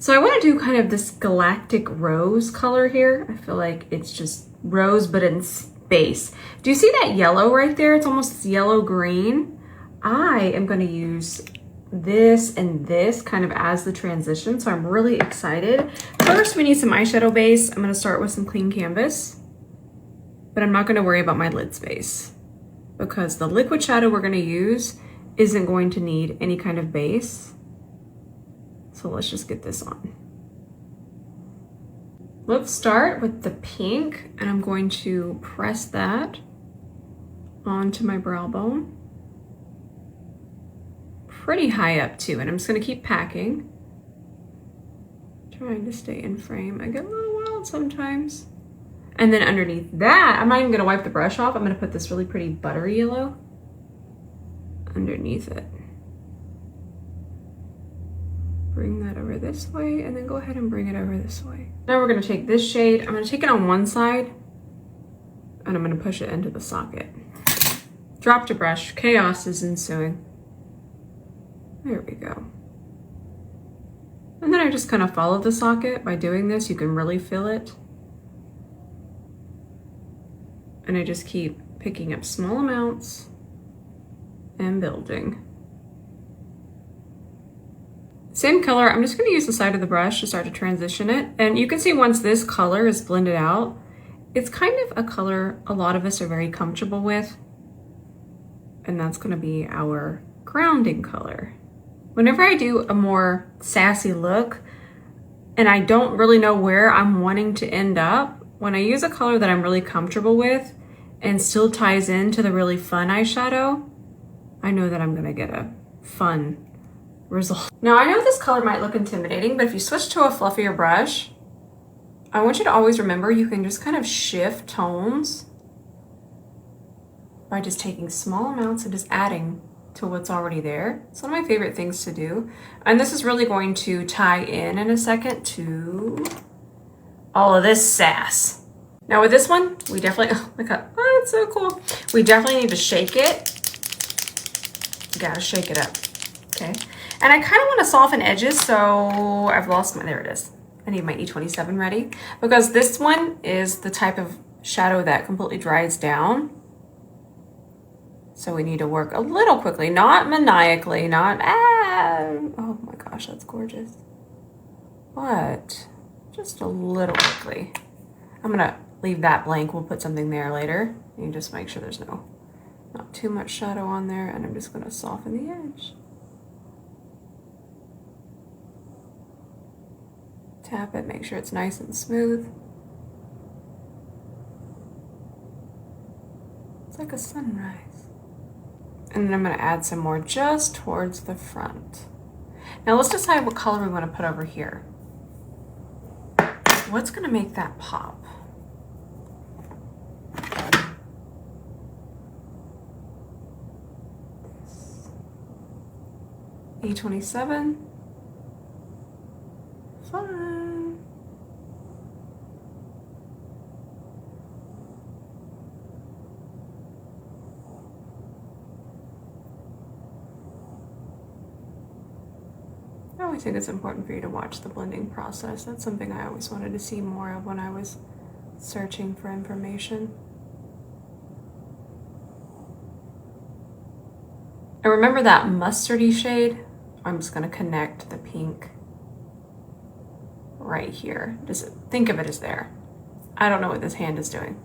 So I want to do kind of this Galactic Rose color here. I feel like it's just rose, but in space. Do you see that yellow right there? It's almost yellow-green. I am going to use this and this kind of as the transition, so I'm really excited. First, we need some eyeshadow base. I'm going to start with some clean canvas, but I'm not going to worry about my lid space because the liquid shadow we're going to use isn't going to need any kind of base. So let's just get this on. Let's start with the pink, and I'm going to press that onto my brow bone. Pretty high up too, and I'm just gonna keep packing. Trying to stay in frame. I get a little wild sometimes. And then underneath that, I'm not even gonna wipe the brush off. I'm gonna put this really pretty buttery yellow underneath it. Bring that over this way, and then go ahead and bring it over this way. Now we're gonna take this shade. I'm gonna take it on one side, and I'm gonna push it into the socket. Dropped a brush, chaos is ensuing. There we go. And then I just kind of follow the socket. By doing this, you can really feel it. And I just keep picking up small amounts and building. Same color, I'm just gonna use the side of the brush to start to transition it. And you can see once this color is blended out, it's kind of a color a lot of us are very comfortable with. And that's gonna be our grounding color. Whenever I do a more sassy look and I don't really know where I'm wanting to end up, when I use a color that I'm really comfortable with and still ties into the really fun eyeshadow, I know that I'm gonna get a fun result. Now I know this color might look intimidating, but if you switch to a fluffier brush, I want you to always remember you can just kind of shift tones by just taking small amounts and just adding to what's already there. It's one of my favorite things to do. And this is really going to tie in a second to all of this sass. Now with this one, we definitely, oh my God, oh, it's so cool. We definitely need to shake it. You gotta shake it up, okay? And I kind of want to soften edges, so I've lost my, there it is. I need my 𝗕𝗘𝗧𝗬 ready because this one is the type of shadow that completely dries down. So we need to work a little quickly, not maniacally, not, oh my gosh, that's gorgeous. But just a little quickly. I'm gonna leave that blank. We'll put something there later. You can just make sure there's not too much shadow on there, and I'm just gonna soften the edge. Tap it, make sure it's nice and smooth. It's like a sunrise. And then I'm gonna add some more just towards the front. Now let's decide what color we wanna put over here. What's gonna make that pop? 𝗕𝗘𝗧𝗬. Fun. I always think it's important for you to watch the blending process. That's something I always wanted to see more of when I was searching for information. And remember that mustardy shade? I'm just gonna connect the pink right here. Just think of it as there. I don't know what this hand is doing.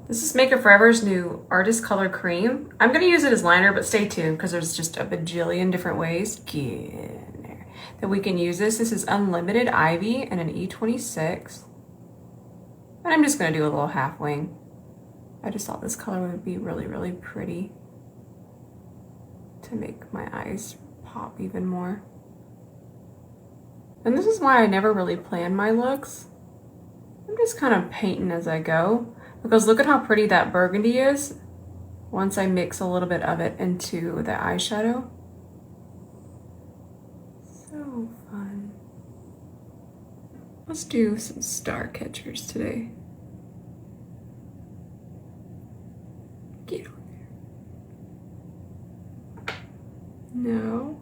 This is Makeup Forever's new Artist Color Cream. I'm gonna use it as liner, but stay tuned because there's just a bajillion different ways that we can use this. This is Unlimited Ivy and an 𝗕𝗘𝗧𝗬. And I'm just gonna do a little half wing. I just thought this color would be really, really pretty to make my eyes pop even more. And this is why I never really plan my looks. I'm just kind of painting as I go, because look at how pretty that burgundy is once I mix a little bit of it into the eyeshadow. So fun. Let's do some star catchers today. Get on there. No.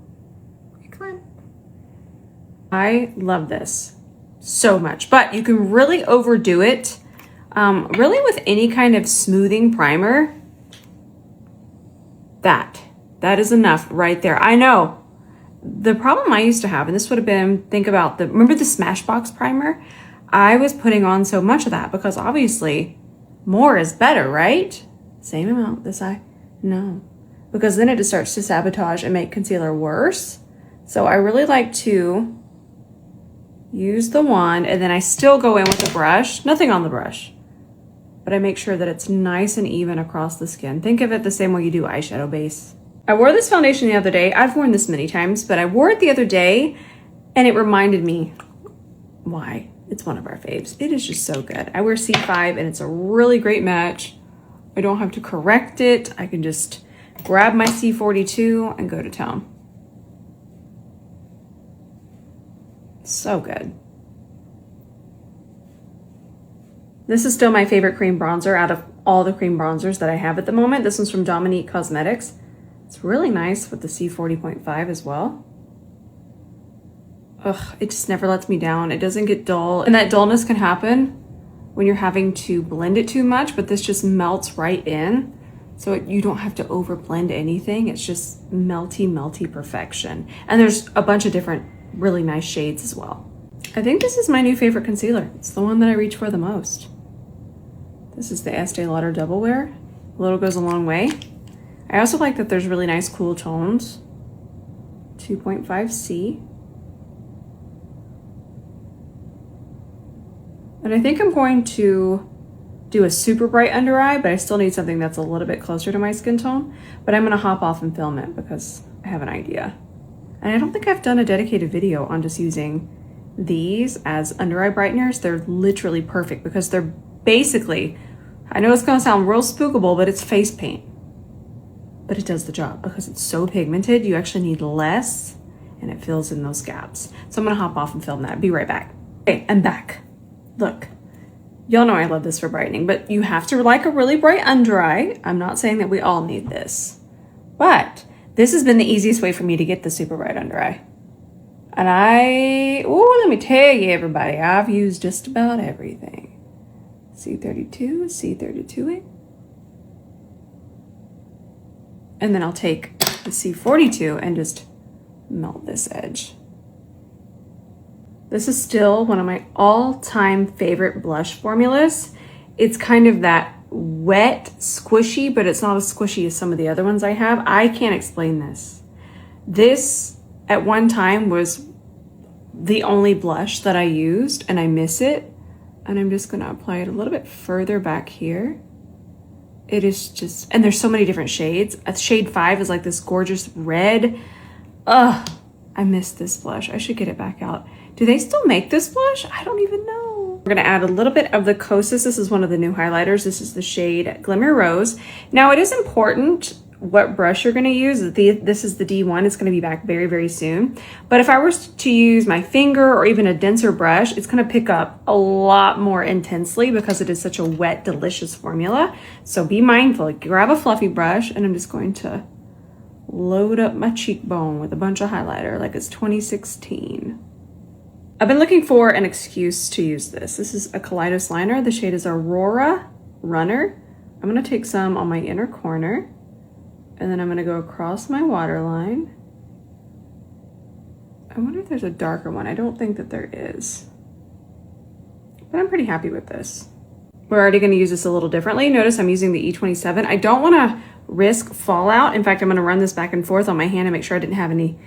Quick climb. I love this so much, but you can really overdo it. Really with any kind of smoothing primer. That is enough right there. I know the problem I used to have, and this would have been, think about remember the Smashbox primer? I was putting on so much of that because obviously more is better, right? Same amount this eye? No, because then it just starts to sabotage and make concealer worse. So I really like to use the wand, and then I still go in with the brush, nothing on the brush, but I make sure that it's nice and even across the skin. Think of it the same way you do eyeshadow base. I wore this foundation the other day. I've worn this many times, but I wore it the other day and it reminded me why. It's one of our faves. It is just so good. I wear C5 and it's a really great match. I don't have to correct it. I can just grab my C42 and go to town. So good. This is still my favorite cream bronzer out of all the cream bronzers that I have at the moment. This one's from Dominique Cosmetics. It's really nice with the C40.5 as well. Ugh, it just never lets me down. It doesn't get dull. And that dullness can happen when you're having to blend it too much, but this just melts right in. So you don't have to over blend anything. It's just melty, melty perfection. And there's a bunch of different really nice shades as well. I think this is my new favorite concealer. It's the one that I reach for the most. This is the Estee Lauder Double Wear. A little goes a long way. I also like that there's really nice cool tones. 2.5C. And I think I'm going to do a super bright under eye, but I still need something that's a little bit closer to my skin tone. But I'm gonna hop off and film it because I have an idea. And I don't think I've done a dedicated video on just using these as under eye brighteners. They're literally perfect because they're basically, I know it's gonna sound real spookable, but it's face paint. But it does the job because it's so pigmented. You actually need less and it fills in those gaps. So I'm gonna hop off and film that. Be right back. Okay, I'm back. Look, y'all know I love this for brightening, but you have to like a really bright under eye. I'm not saying that we all need this, but this has been the easiest way for me to get the super bright under eye. And let me tell you everybody, I've used just about everything. C32, C32A. And then I'll take the C42 and just melt this edge. This is still one of my all-time favorite blush formulas. It's kind of that wet, squishy, but it's not as squishy as some of the other ones I have. I can't explain this. This, at one time, was the only blush that I used, and I miss it. And I'm just gonna apply it a little bit further back here. It is just, and there's so many different shades. Shade 5 is like this gorgeous red. Ugh, I miss this blush. I should get it back out. Do they still make this blush? I don't even know. We're gonna add a little bit of the Kosas. This is one of the new highlighters. This is the shade Glimmer Rose. Now it is important what brush you're gonna use. This is the D1. It's gonna be back very, very soon. But if I were to use my finger or even a denser brush, it's gonna pick up a lot more intensely because it is such a wet, delicious formula. So be mindful. Grab a fluffy brush, and I'm just going to load up my cheekbone with a bunch of highlighter like it's 2016. I've been looking for an excuse to use this. This is a Kaleidos liner. The shade is Aurora Runner. I'm gonna take some on my inner corner, and then I'm gonna go across my waterline. I wonder if there's a darker one. I don't think that there is, but I'm pretty happy with this. We're already gonna use this a little differently. Notice I'm using the E27. I don't wanna risk fallout. In fact, I'm gonna run this back and forth on my hand and make sure I didn't have any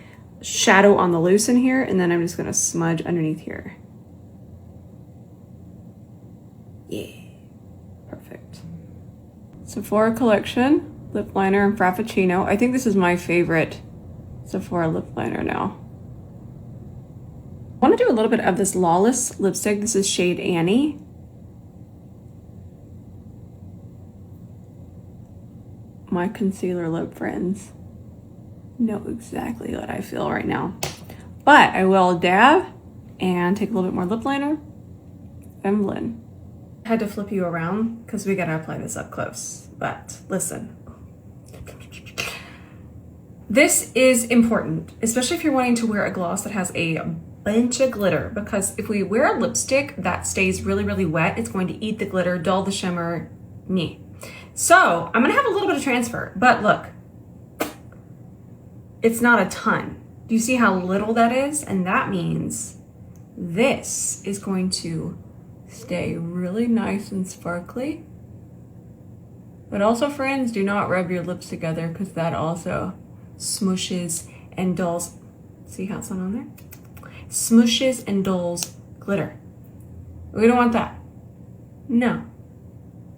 shadow on the loose in here, and then I'm just gonna smudge underneath here. Yeah, perfect. Sephora Collection lip liner in Frappuccino. I think this is my favorite Sephora lip liner now. I want to do a little bit of this Lawless lipstick. This is shade Annie. My concealer lip friends know exactly what I feel right now. But I will dab and take a little bit more lip liner and blend. I had to flip you around because we gotta apply this up close. But listen, this is important, especially if you're wanting to wear a gloss that has a bunch of glitter, because if we wear a lipstick that stays really, really wet, it's going to eat the glitter, dull the shimmer, me. So I'm gonna have a little bit of transfer, but look, it's not a ton. Do you see how little that is? And that means this is going to stay really nice and sparkly. But also, friends, do not rub your lips together because that also smooshes and dulls. See how it's not on there? Smooshes and dulls glitter. We don't want that. No,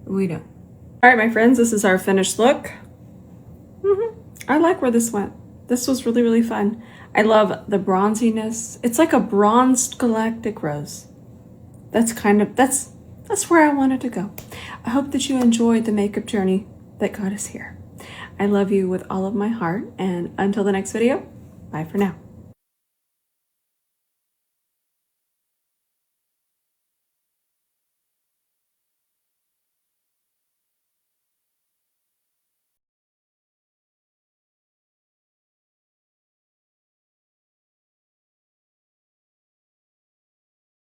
we don't. All right, my friends, this is our finished look. I like where this went. This was really, really fun. I love the bronziness. It's like a bronzed galactic rose. That's where I wanted to go. I hope that you enjoyed the makeup journey that got us here. I love you with all of my heart, and until the next video, bye for now.